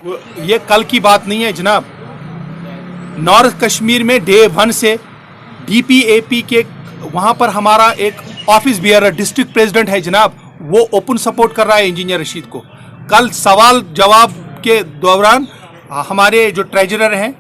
ये कल की बात नहीं है जनाब। नॉर्थ कश्मीर में डे 1 से DPAP के वहाँ पर हमारा एक ऑफिस बियरर डिस्ट्रिक्ट प्रेसिडेंट है जनाब, वो ओपन सपोर्ट कर रहा है इंजीनियर रशीद को। कल सवाल जवाब के दौरान हमारे जो ट्रेजरर हैं,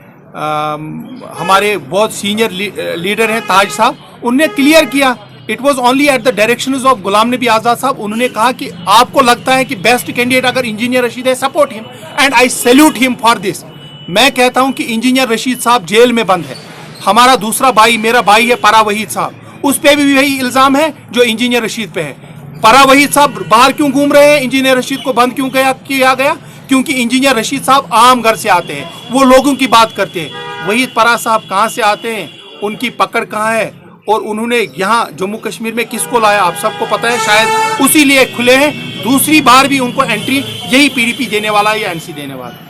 हमारे बहुत सीनियर लीडर हैं ताज साहब, उनने क्लियर किया it was only at the directions of Ghulam Nabi Azad साहब। उन्होंने कहा कि आपको लगता है कि बेस्ट कैंडिडेट अगर इंजीनियर रशीद है, support him and I salute him for this. मैं कहता हूं कि इंजीनियर रशीद साहब जेल में बंद है। हमारा दूसरा भाई, मेरा भाई है परा वहीद साहब, उस पर भी वही इल्जाम है जो इंजीनियर रशीद पे है। परा वहीद साहब बाहर क्यों घूम रहे हैं, इंजीनियर रशीद को बंद क्यों किया गया? क्योंकि इंजीनियर रशीद साहब आम घर से आते हैं, वो लोगों की बात करते हैं। वहीद परा साहब कहाँ से आते हैं, उनकी पकड़ कहाँ है, और उन्होंने यहाँ जम्मू कश्मीर में किसको लाया आप सबको पता है, शायद उसी लिए खुले हैं। दूसरी बार भी उनको एंट्री यही PDP देने वाला है या NC देने वाला है।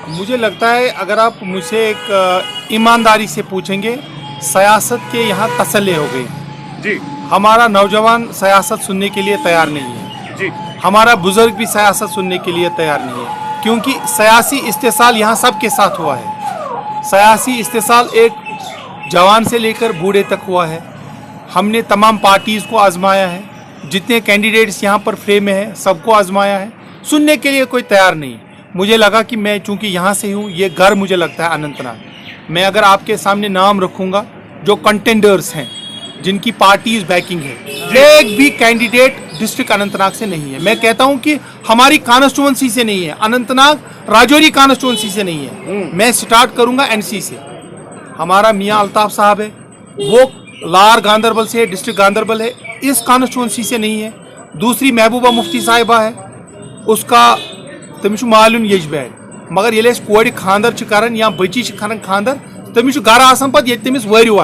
मुझे लगता है अगर आप मुझसे एक ईमानदारी से पूछेंगे, सियासत के यहाँ तसल्ली हो गई जी। हमारा नौजवान सियासत सुनने के लिए तैयार नहीं है जी। हमारा बुजुर्ग भी सियासत सुनने के लिए तैयार नहीं है, क्योंकि सियासी इस्तेसाल यहाँ सबके साथ हुआ है। सियासी इस्तेसाल एक जवान से लेकर बूढ़े तक हुआ है। हमने तमाम पार्टीज़ को आजमाया है, जितने कैंडिडेट्स यहाँ पर फ्रेम में हैं सबको आजमाया है, सुनने के लिए कोई तैयार नहीं। मुझे लगा कि मैं चूंकि यहाँ से हूँ, ये घर मुझे लगता है अनंतनाग, मैं अगर आपके सामने नाम रखूँगा जो कंटेंडर्स हैं जिनकी पार्टीज बैकिंग है, एक भी कैंडिडेट डिस्ट्रिक्ट अनंतनाग से नहीं है। मैं कहता हूँ कि हमारी कॉन्स्टिट्यूंसी से नहीं है, अनंतनाग राजौरी कॉन्स्टिट्यूंसी से नहीं है। मैं स्टार्ट करूँगा NC से। हमारा मियाँ अल्ताफ साहब है, वो लार गांधरबल से है, डिस्ट्रिक्ट गांधरबल है, इस कॉन्स्टिट्यूंसी से नहीं है। दूसरी महबूबा मुफ्ती साहिबा है, उसका तमिस मालूम यजबैर, मगर ये कोर खानदर करान या बची कर खानदर, तमिस घर आसान पे ये तमिस वरियो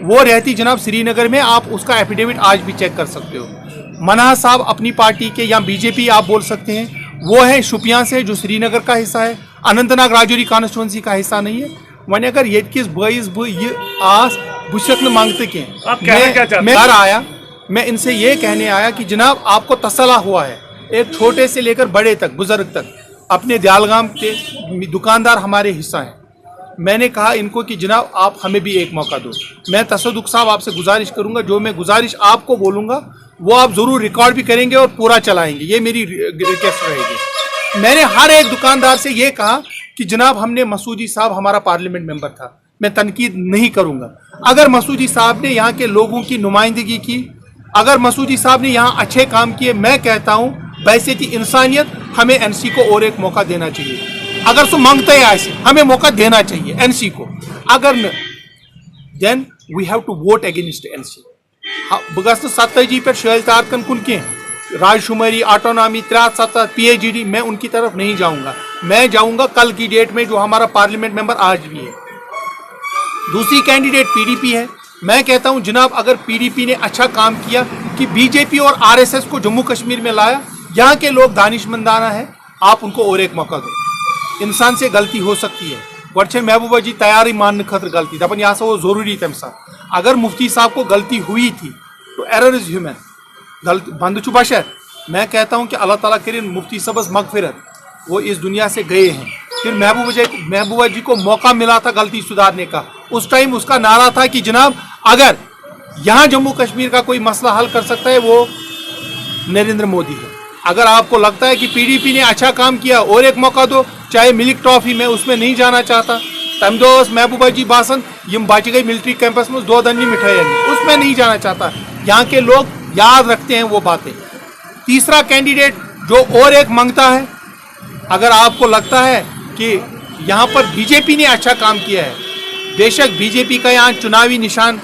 वो रहती जनाब श्रीनगर में। आप उसका एफिडेविट आज भी चेक कर सकते हो। मनाह साहब अपनी पार्टी के या BJP आप बोल सकते हैं, वो है शुपियां से जो श्रीनगर का हिस्सा है, अनंतनाग राजौरी कॉन्स्टिट्यूंसी का हिस्सा नहीं है। वन अगर ये किस बस बह आस बुशक मांगते के मैं घर आया, मैं इनसे ये कहने आया कि जनाब आपको तसला हुआ है, एक छोटे से लेकर बड़े तक, बुजुर्ग तक, अपने दयालगाम के दुकानदार हमारे हिस्सा हैं। मैंने कहा इनको कि जनाब आप हमें भी एक मौका दो। मैं तसदुक साहब आपसे गुजारिश करूंगा, जो मैं गुजारिश आपको बोलूंगा वो आप ज़रूर रिकॉर्ड भी करेंगे और पूरा चलाएंगे, ये मेरी रिक्वेस्ट रहेगी। मैंने हर एक दुकानदार से ये कहा कि जनाब हमने मसूदी साहब हमारा पार्लियामेंट मेंबर था, मैं तनकीद नहीं करूंगा। अगर मसूदी साहब ने यहाँ के लोगों की नुमाइंदगी की, अगर मसूदी साहब ने यहाँ अच्छे काम किए, मैं कहता हूँ वैसे की इंसानियत हमें NC को और एक मौका देना चाहिए। अगर सो मांगते हैं ऐसे, हमें मौका देना चाहिए NC को। अगर न then we have to vote against NC। बह गस 27 पे शैल तारकन कुन कह राजशुमारी, ऑटोनॉमी, 370 PhD, मैं उनकी तरफ नहीं जाऊंगा। मैं जाऊंगा कल की डेट में जो हमारा पार्लियामेंट मेंबर आज भी है। दूसरी कैंडिडेट PDP है। मैं कहता हूं जनाब अगर PDP ने अच्छा काम किया कि BJP और RSS को जम्मू कश्मीर में लाया, यहाँ के लोग दानिशमंदाना है, आप उनको और एक मौका दो। इंसान से गलती हो सकती है, गोटे महबूबा जी तैयारी मानने खतर गलती दपन यह वो जरूरी तम साथ। अगर मुफ्ती साहब को गलती हुई थी तो एरर इज ह्यूमन, गलती बंद चु बशर। मैं कहता हूं कि अल्लाह ताला करें मुफ्ती सबस मगफिरत, वो इस दुनिया से गए हैं। फिर महबूबा जी को मौका मिला था गलती सुधारने का। उस टाइम उसका नारा था कि जनाब अगर यहाँ जम्मू कश्मीर का कोई मसला हल कर सकता है वो नरेंद्र मोदी है। अगर आपको लगता है कि PDP ने अच्छा काम किया और एक मौका दो, चाहे मिल्क ट्रॉफी में, उसमें नहीं जाना चाहता। तम दोस्त महबूबा जी बासन यम बच गई मिलिट्री कैंपस में 2 दिन मिठाई, उसमें नहीं जाना चाहता। यहाँ के लोग याद रखते हैं वो बातें। तीसरा कैंडिडेट जो और एक मांगता है, अगर आपको लगता है कि यहाँ पर BJP ने अच्छा काम किया है, बेशक BJP का यहाँ चुनावी निशान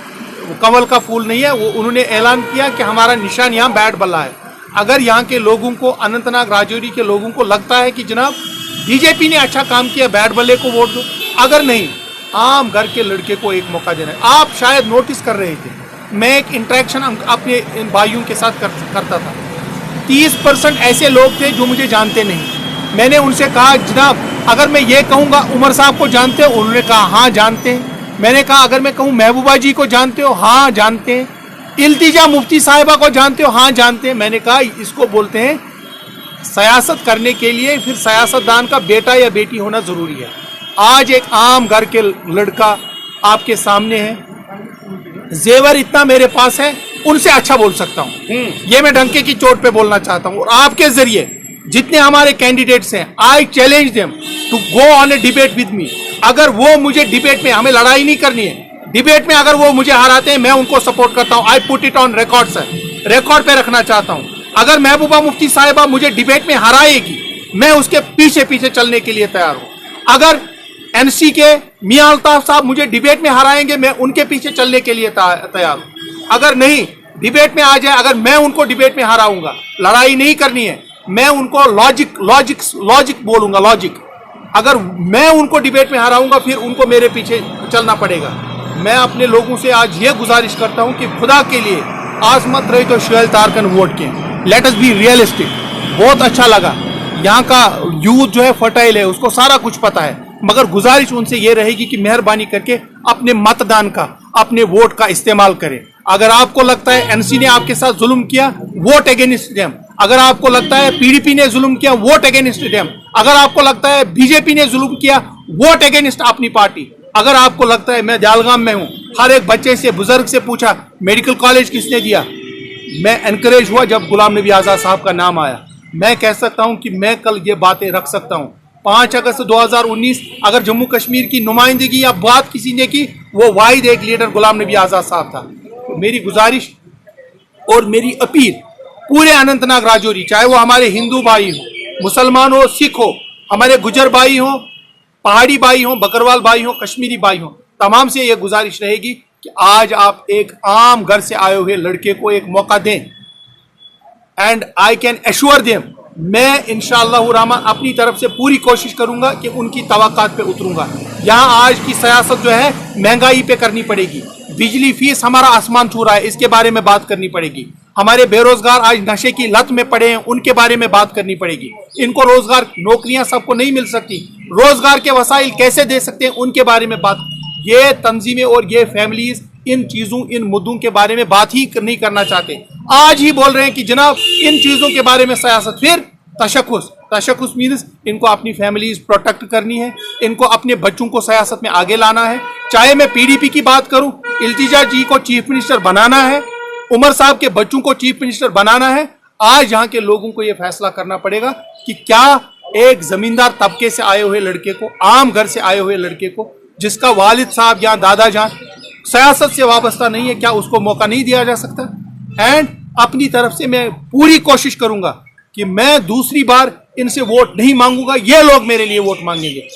कमल का फूल नहीं है, वो उन्होंने ऐलान किया कि हमारा निशान यहाँ बैट बल्ला है। अगर यहाँ के लोगों को, अनंतनाग राजौरी के लोगों को लगता है कि जनाब BJP ने अच्छा काम किया, बैट बल्ले को वोट दो। अगर नहीं, आम घर के लड़के को एक मौका देना है। आप शायद नोटिस कर रहे थे, मैं एक इंटरेक्शन अपने इन भाइयों के साथ करता था। 30% ऐसे लोग थे जो मुझे जानते नहीं। मैंने उनसे कहा जनाब अगर मैं ये कहूँगा उमर साहब को जानते हो, उन्होंने कहा हाँ जानते हैं। मैंने कहा अगर मैं कहूँ महबूबा जी को जानते हो, हाँ जानते हैं। इल्तिजा मुफ्ती साहिबा को जानते हो, हाँ जानते हैं। मैंने कहा इसको बोलते हैं सियासत करने के लिए फिर सियासतदान का बेटा या बेटी होना जरूरी है। आज एक आम घर के लड़का आपके सामने है, जेवर इतना मेरे पास है, उनसे अच्छा बोल सकता हूं। ये मैं डंके की चोट पे बोलना चाहता हूं। और आपके जरिए जितने हमारे कैंडिडेट्स हैं, I challenge them to go on a debate with me. अगर वो मुझे डिबेट में, हमें लड़ाई नहीं करनी है, डिबेट में अगर वो मुझे हराते हैं, मैं उनको सपोर्ट करता हूं। I put it on record sir, record पे रखना चाहता हूं। अगर महबूबा मुफ्ती साहिबा मुझे डिबेट में हराएगी, मैं उसके पीछे पीछे चलने के लिए तैयार हूं। अगर एनसी के मियां अल्ताफ साहब मुझे डिबेट में हराएंगे, मैं उनके पीछे चलने के लिए तैयार हूं। अगर नहीं डिबेट में आ जाए, अगर मैं उनको डिबेट में हराऊंगा, लड़ाई नहीं करनी है, मैं उनको लॉजिक बोलूंगा, लॉजिक। अगर मैं उनको डिबेट में हराऊंगा, फिर उनको मेरे पीछे चलना पड़ेगा। मैं अपने लोगों से आज ये गुजारिश करता हूं कि खुदा के लिए आज मत रही तो शुएल तारकन वोट के, लेट अस बी रियलिस्टिक। बहुत अच्छा लगा, यहाँ का यूथ जो है फर्टाइल है, उसको सारा कुछ पता है, मगर गुजारिश उनसे ये रहेगी कि मेहरबानी करके अपने मतदान का, अपने वोट का इस्तेमाल करें। अगर आपको लगता है एनसी ने आपके साथ जुल्म किया, वोट अगेंस्ट देम। अगर आपको लगता है पीडीपी ने जुल्म किया, वोट अगेंस्ट देम। अगर आपको लगता है बीजेपी ने जुल्म किया, वोट अगेंस्ट अपनी पार्टी। अगर आपको लगता है, मैं जालगाम में हूं, हर एक बच्चे से, बुजुर्ग से पूछा मेडिकल कॉलेज किसने दिया, मैं एनकरेज हुआ जब गुलाम नबी आज़ाद साहब का नाम आया। मैं कह सकता हूं कि मैं कल ये बातें रख सकता हूं। 5 अगस्त 2019 अगर जम्मू कश्मीर की नुमाइंदगी या बात किसी ने की, वो वाहिद एक लीडर गुलाम नबी आज़ाद साहब था। तो मेरी गुजारिश और मेरी अपील पूरे अनंतनाग राजौरी, चाहे वो हमारे हिंदू भाई हो, मुसलमान हो, सिख हो, हमारे गुजर भाई हो, पहाड़ी भाई हो, बकरवाल भाई हो, कश्मीरी भाई हो, तमाम से ये गुजारिश रहेगी कि आज आप एक आम घर से आए हुए लड़के को एक मौका दें। And I can assure them, मैं इंशाअल्लाह रहमान अपनी तरफ से पूरी कोशिश करूंगा कि उनकी तवक्कात पे उतरूंगा। यहाँ आज की सियासत जो है महंगाई पे करनी पड़ेगी, बिजली फीस हमारा आसमान छू रहा है, इसके बारे में बात करनी पड़ेगी। हमारे बेरोजगार आज नशे की लत में पड़े हैं, उनके बारे में बात करनी पड़ेगी। इनको रोजगार, नौकरियां सबको नहीं मिल सकती, रोजगार के वसाइल कैसे दे सकते हैं, उनके बारे में बात। ये तंजीमें और ये फैमिलीज इन चीजों, इन मुद्दों के बारे में बात ही नहीं करना चाहते। आज ही बोल रहे हैं कि जनाब इन चीजों के बारे में सियासत, फिर तशक्कुस मीन्स इनको अपनी फैमिलीज प्रोटेक्ट करनी है, इनको अपने बच्चों को सियासत में आगे लाना है। चाहे मैं पीडीपी की बात करूं, इल्तिजा जी को चीफ मिनिस्टर बनाना है, उमर साहब के बच्चों को चीफ मिनिस्टर बनाना है। आज यहाँ के लोगों को यह फैसला करना पड़ेगा कि क्या एक जमींदार तबके से आए हुए लड़के को, आम घर से आए हुए लड़के को, जिसका वालिद साहब या दादा जान सियासत से वाबस्ता नहीं है, क्या उसको मौका नहीं दिया जा सकता। एंड अपनी तरफ से मैं पूरी कोशिश करूंगा कि मैं दूसरी बार इनसे वोट नहीं मांगूंगा, ये लोग मेरे लिए वोट मांगेंगे।